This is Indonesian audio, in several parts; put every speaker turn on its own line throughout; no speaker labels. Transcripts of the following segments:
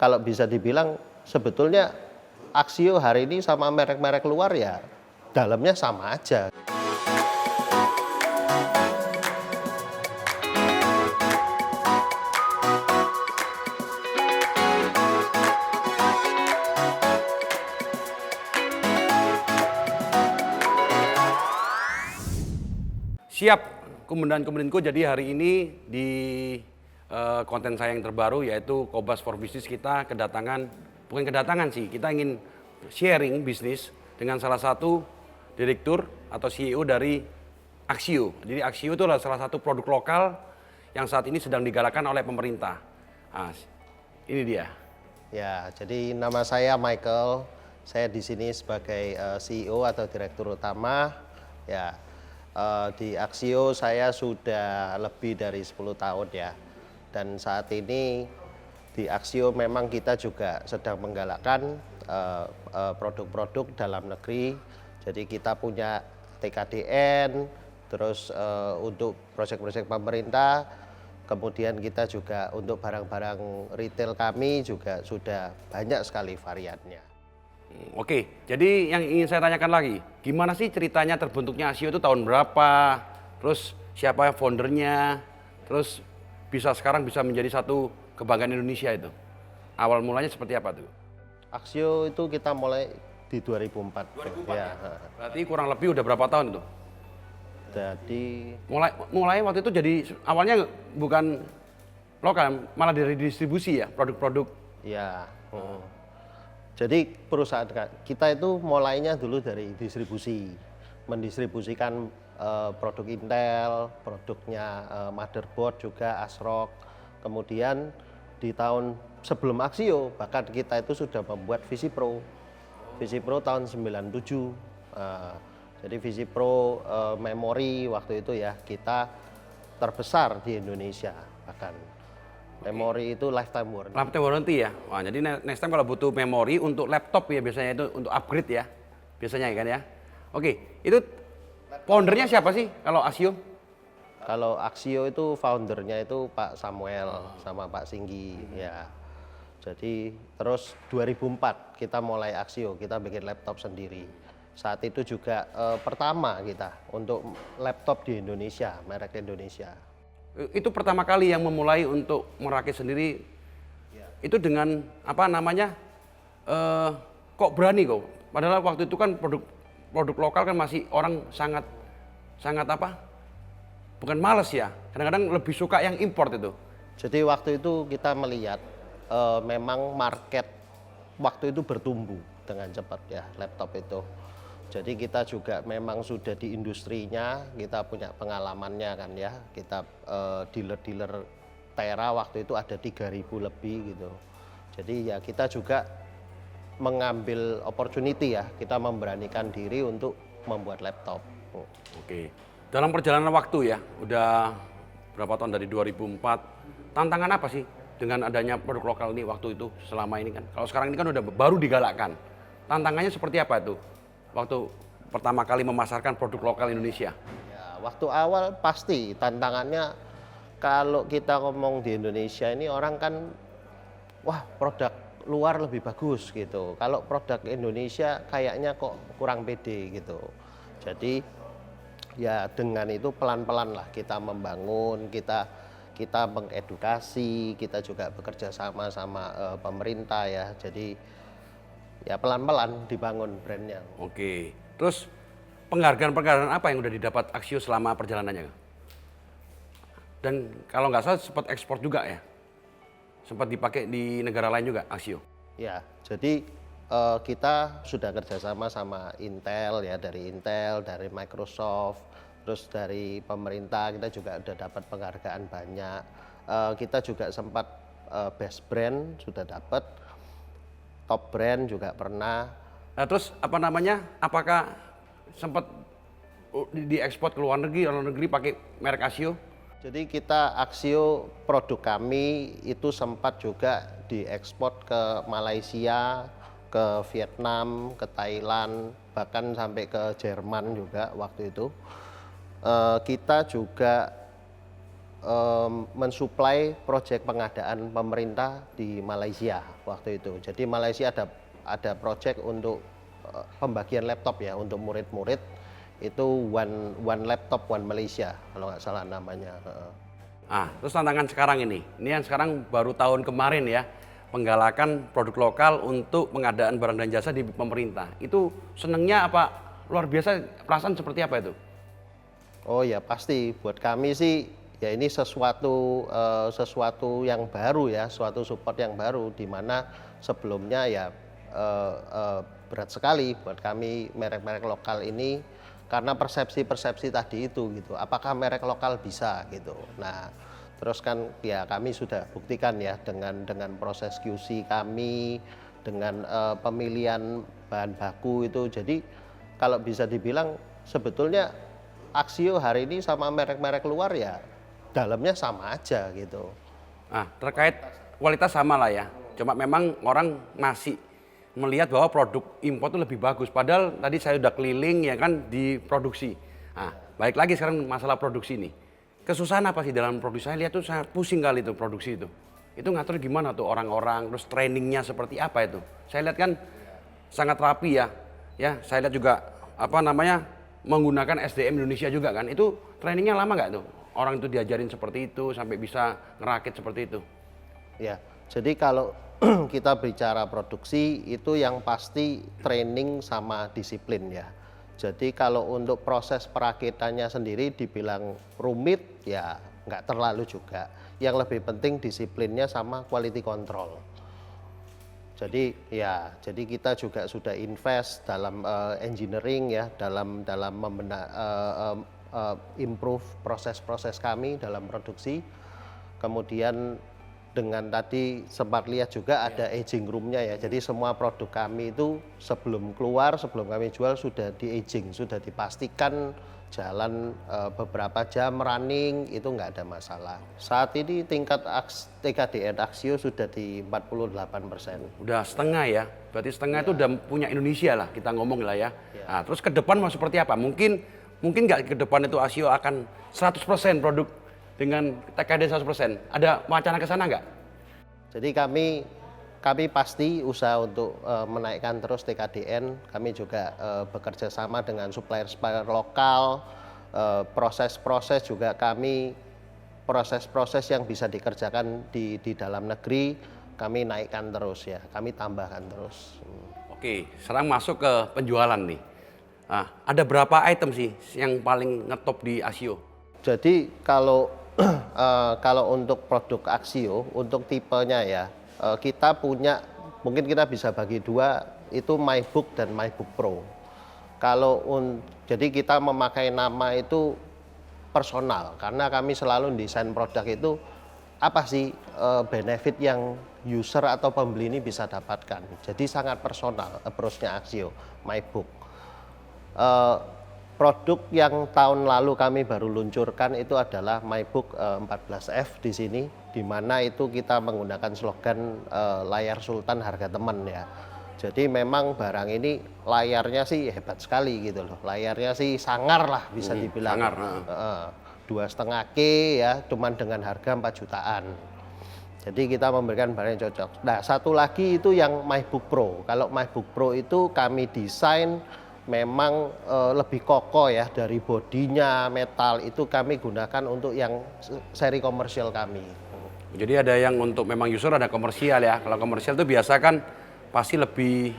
kalau bisa dibilang sebetulnya Axio hari ini sama merek-merek luar ya dalamnya sama aja.
Siap, komandan-komandinku. Jadi hari ini di konten saya yang terbaru yaitu Kobas for Business kita bukan kedatangan sih, kita ingin sharing bisnis dengan salah satu direktur atau CEO dari Axio. Jadi Axio itu adalah salah satu produk lokal yang saat ini sedang digalakkan oleh pemerintah. Nah, ini dia.
Ya, jadi nama saya Michael. Saya di sini sebagai CEO atau direktur utama. Ya, di Axio saya sudah lebih dari 10 tahun ya. Dan saat ini di Axio memang kita juga sedang menggalakkan produk-produk dalam negeri. Jadi kita punya TKDN, terus untuk proyek-proyek pemerintah, kemudian kita juga untuk barang-barang retail kami juga sudah banyak sekali variannya.
Oke, jadi yang ingin saya tanyakan lagi, gimana sih ceritanya terbentuknya Axio itu tahun berapa? Terus siapa foundernya? Terus sekarang bisa menjadi satu kebanggaan Indonesia itu? Awal mulanya seperti apa tuh?
Axio itu kita mulai di 2004.
2004
ya.
Berarti kurang lebih udah berapa tahun itu?
Jadi
Mulai waktu itu jadi awalnya bukan lokal, malah dari distribusi ya, produk-produk.
ya. Jadi perusahaan kita itu mulainya dulu dari distribusi, mendistribusikan produk Intel, produknya motherboard juga ASRock. Kemudian di tahun sebelum Axio bahkan kita itu sudah membuat VisiPro. VisiPro tahun 97. Jadi VisiPro memori waktu itu ya kita terbesar di Indonesia bahkan. Memori itu lifetime warranty.
Lifetime warranty ya. Wah, jadi next time kalau butuh memori untuk laptop ya biasanya itu untuk upgrade ya. Biasanya kan ya. Oke, itu foundernya siapa sih kalau Axio?
Kalau Axio itu foundernya itu Pak Samuel sama Pak Singgi ya. Jadi terus 2004 kita mulai Axio, kita bikin laptop sendiri. Saat itu juga pertama kita untuk laptop di Indonesia, merek Indonesia.
Itu pertama kali yang memulai untuk merakit sendiri. Itu dengan apa namanya? Kok berani kok? Padahal waktu itu kan produk lokal kan masih orang sangat apa? Bukan males ya. Kadang-kadang lebih suka yang import itu.
Jadi waktu itu kita melihat memang market waktu itu bertumbuh dengan cepat ya laptop itu. Jadi kita juga memang sudah di industrinya, kita punya pengalamannya kan ya. Kita dealer-dealer Tera waktu itu ada 3.000 lebih gitu. Jadi ya kita juga mengambil opportunity ya, kita memberanikan diri untuk membuat laptop.
Oke. Dalam perjalanan waktu ya, udah berapa tahun dari 2004, tantangan apa sih dengan adanya produk lokal ini waktu itu selama ini kan? Kalau sekarang ini kan udah baru digalakkan. Tantangannya seperti apa itu? Waktu pertama kali memasarkan produk lokal Indonesia?
Ya, waktu awal pasti tantangannya kalau kita ngomong di Indonesia ini orang kan, wah produk luar lebih bagus gitu. Kalau produk Indonesia kayaknya kok kurang pede gitu. Jadi ya dengan itu pelan-pelan lah kita membangun, kita mengedukasi, kita juga bekerja sama pemerintah ya. Jadi ya pelan-pelan dibangun brandnya.
Oke, terus penghargaan-penghargaan apa yang udah didapat Axio selama perjalanannya? Dan kalau nggak salah sempat ekspor juga ya? Sempat dipakai di negara lain juga Axio?
Ya, jadi kita sudah kerjasama sama Intel ya, dari Intel, dari Microsoft, terus dari pemerintah kita juga udah dapat penghargaan banyak. Kita juga sempat best brand sudah dapat, top brand juga pernah.
Nah, terus apa namanya? Apakah sempat diekspor ke luar negeri pakai merek Axio?
Jadi kita Axio produk kami itu sempat juga diekspor ke Malaysia, ke Vietnam, ke Thailand, bahkan sampai ke Jerman juga waktu itu. Kita juga mensuplai proyek pengadaan pemerintah di Malaysia waktu itu. Jadi Malaysia ada proyek untuk pembagian laptop ya untuk murid-murid, itu one laptop one Malaysia kalau nggak salah namanya.
Terus tantangan sekarang ini yang sekarang baru tahun kemarin ya, penggalakan produk lokal untuk pengadaan barang dan jasa di pemerintah. Itu senengnya apa luar biasa, perasaan seperti apa itu?
Oh ya pasti, buat kami sih ya ini sesuatu yang baru ya, suatu support yang baru, di mana sebelumnya ya berat sekali buat kami merek-merek lokal ini, karena persepsi-persepsi tadi itu gitu, apakah merek lokal bisa gitu. Nah terus kan ya kami sudah buktikan ya dengan proses QC kami, dengan pemilihan bahan baku itu. Jadi kalau bisa dibilang sebetulnya Axio hari ini sama merek-merek luar ya dalamnya sama aja gitu.
Terkait kualitas sama lah ya, cuma memang orang masih melihat bahwa produk impor itu lebih bagus. Padahal tadi saya udah keliling ya kan di produksi. Balik lagi sekarang masalah produksi nih. Kesusahan apa sih dalam produksi? Saya lihat tuh saya pusing kali itu produksi itu. Itu ngatur gimana tuh orang-orang, terus trainingnya seperti apa itu? Saya lihat kan sangat rapi ya. Ya, saya lihat juga menggunakan SDM Indonesia juga kan. Itu trainingnya lama nggak tuh? Orang itu diajarin seperti itu sampai bisa ngerakit seperti itu.
Ya, jadi kalau kita bicara produksi itu yang pasti training sama disiplin ya. Jadi kalau untuk proses perakitannya sendiri dibilang rumit ya nggak terlalu juga. Yang lebih penting disiplinnya sama quality control. Jadi kita juga sudah invest dalam engineering ya, dalam improve proses-proses kami dalam produksi. Kemudian dengan tadi sempat lihat juga ada aging room-nya ya. Jadi semua produk kami itu sebelum keluar, sebelum kami jual sudah di aging, sudah dipastikan jalan beberapa jam running, itu nggak ada masalah. Saat ini tingkat TKDN Axio sudah di 48%.
Udah setengah ya, berarti setengah itu udah punya Indonesia lah, kita ngomong lah ya. Terus ke depan mau seperti apa? Mungkin nggak ke depan itu Axio akan 100% produk dengan TKD 100%. Ada wacana ke sana nggak?
Jadi kami pasti usaha untuk menaikkan terus TKDN. Kami juga bekerja sama dengan supplier-supplier lokal. Proses-proses juga kami, proses-proses yang bisa dikerjakan di dalam negeri, kami naikkan terus ya, kami tambahkan terus.
Oke, sekarang masuk ke penjualan nih. Ada berapa item sih yang paling ngetop di Axio?
Jadi kalau untuk produk Axio, untuk tipenya ya, kita punya, mungkin kita bisa bagi dua, itu MyBook dan MyBook Pro. Jadi kita memakai nama itu personal, karena kami selalu desain produk itu apa sih benefit yang user atau pembeli ini bisa dapatkan. Jadi sangat personal approach-nya Axio, MyBook. Produk yang tahun lalu kami baru luncurkan itu adalah MyBook 14F di sini, di mana itu kita menggunakan slogan layar sultan harga teman ya. Jadi memang barang ini layarnya sih hebat sekali gitu loh. Layarnya sih sangar lah bisa dibilang.
Sangar.
2,5K ya, cuman dengan harga 4 jutaan. Jadi kita memberikan barang yang cocok. Nah, satu lagi itu yang MyBook Pro. Kalau MyBook Pro itu kami desain memang lebih kokoh ya, dari bodinya metal itu kami gunakan untuk yang seri komersial kami.
Jadi ada yang untuk memang user, ada komersial ya. Kalau komersial itu biasa kan pasti lebih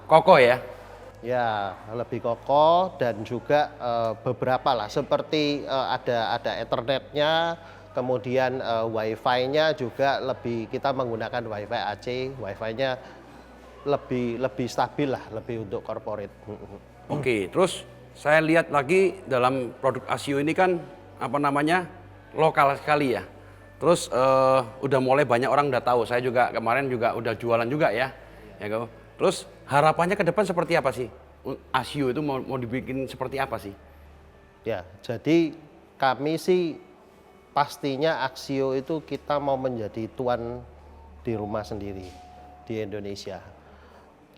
kokoh ya.
Ya, lebih kokoh dan juga beberapa lah seperti ada Ethernetnya, kemudian Wi-Fi-nya juga kita menggunakan Wi-Fi AC, Wi-Fi-nya lebih stabil lah, lebih untuk corporate.
Oke, terus saya lihat lagi dalam produk Axio ini kan lokal sekali ya. Terus udah mulai banyak orang udah tahu. Saya juga kemarin juga udah jualan juga ya. Terus harapannya ke depan seperti apa sih? Axio itu mau dibikin seperti apa sih?
Ya, jadi kami sih pastinya Axio itu kita mau menjadi tuan di rumah sendiri di Indonesia.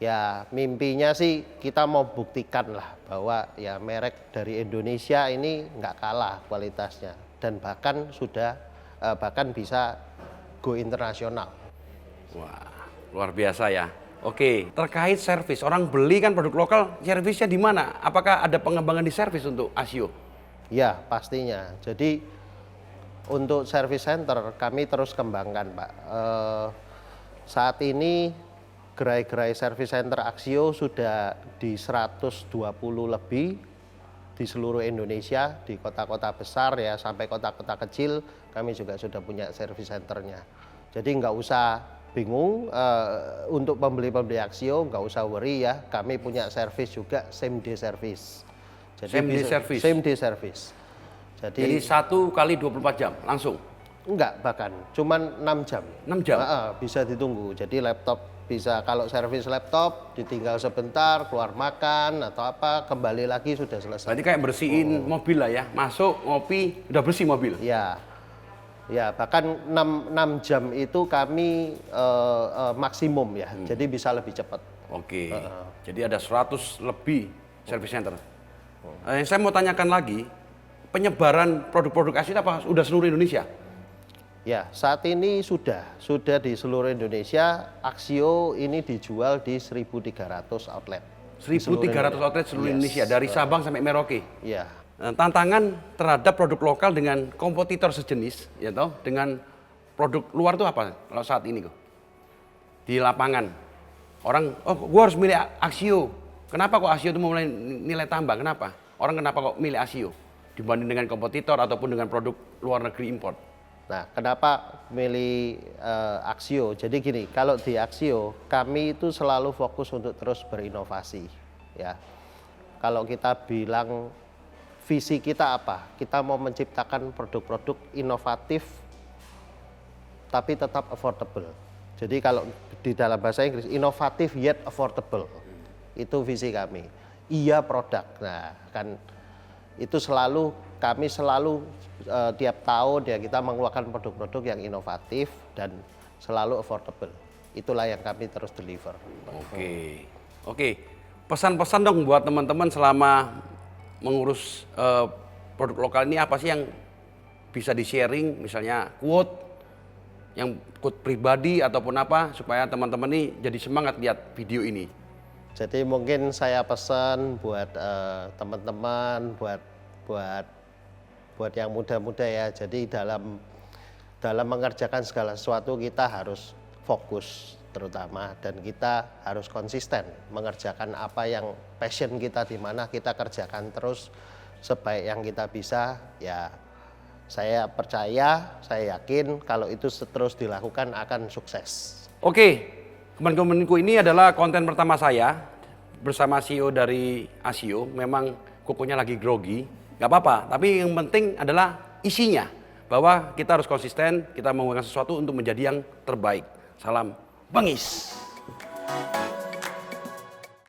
Ya mimpinya sih kita mau buktikan lah bahwa ya merek dari Indonesia ini nggak kalah kualitasnya. dan bahkan bahkan bisa go internasional.
Wah, luar biasa ya. Oke, terkait servis, orang beli kan produk lokal, servisnya di mana? Apakah ada pengembangan di servis untuk ASIO?
Ya, pastinya. Jadi untuk service center kami terus kembangkan, Pak. Saat ini gerai-gerai service center AXIO sudah di 120 lebih di seluruh Indonesia, di kota-kota besar ya sampai kota-kota kecil kami juga sudah punya service centernya. Jadi nggak usah bingung untuk pembeli-pembeli AXIO, nggak usah worry ya, kami punya service juga same day service. Jadi
Same day service?
Same day service.
Jadi 1 kali 24 jam langsung?
Enggak, bahkan cuman 6 jam.
6 jam?
Bisa ditunggu. Jadi laptop bisa, kalau servis laptop ditinggal sebentar, keluar makan atau apa, kembali lagi sudah selesai.
Berarti kayak bersihin mobil lah ya, masuk ngopi udah bersih mobil.
Ya, ya bahkan 6 jam itu kami maksimum ya, jadi bisa lebih cepat.
Oke, jadi ada 100 lebih service center. Saya mau tanyakan lagi, penyebaran produk-produk ASIO apa sudah seluruh Indonesia?
Ya, saat ini sudah di seluruh Indonesia. AXIO ini dijual di 1.300 outlet.
1.300 outlet seluruh Indonesia, dari Sabang sampai Merauke.
Ya.
Tantangan terhadap produk lokal dengan kompetitor sejenis, ya toh, dengan produk luar itu apa kalau saat ini kok? Di lapangan, orang, gua harus milih AXIO. Kenapa kok AXIO itu memulai nilai tambah? Kenapa? Orang kenapa kok milih AXIO dibanding dengan kompetitor ataupun dengan produk luar negeri import?
Nah, kenapa milih AXIO? Jadi gini, kalau di AXIO kami itu selalu fokus untuk terus berinovasi, ya. Kalau kita bilang visi kita apa? Kita mau menciptakan produk-produk inovatif tapi tetap affordable. Jadi kalau di dalam bahasa Inggris, inovatif yet affordable. Itu visi kami. Iya produk. Nah, kan itu kami selalu tiap tahun ya kita mengeluarkan produk-produk yang inovatif dan selalu affordable. Itulah yang kami terus deliver.
Oke. Pesan-pesan dong buat teman-teman selama mengurus produk lokal ini, apa sih yang bisa di-sharing, misalnya quote pribadi ataupun apa, supaya teman-teman ini jadi semangat lihat video ini.
Jadi mungkin saya pesan buat teman-teman, buat yang muda-muda ya. Jadi dalam mengerjakan segala sesuatu kita harus fokus terutama, dan kita harus konsisten mengerjakan apa yang passion kita, di mana kita kerjakan terus sebaik yang kita bisa. Ya saya percaya, saya yakin kalau itu terus dilakukan akan sukses.
Oke, teman-temanku, ini adalah konten pertama saya bersama CEO dari ASIO. Memang kukunya lagi grogi, nggak apa-apa. Tapi yang penting adalah isinya, bahwa kita harus konsisten, kita melakukan sesuatu untuk menjadi yang terbaik. Salam Bangis.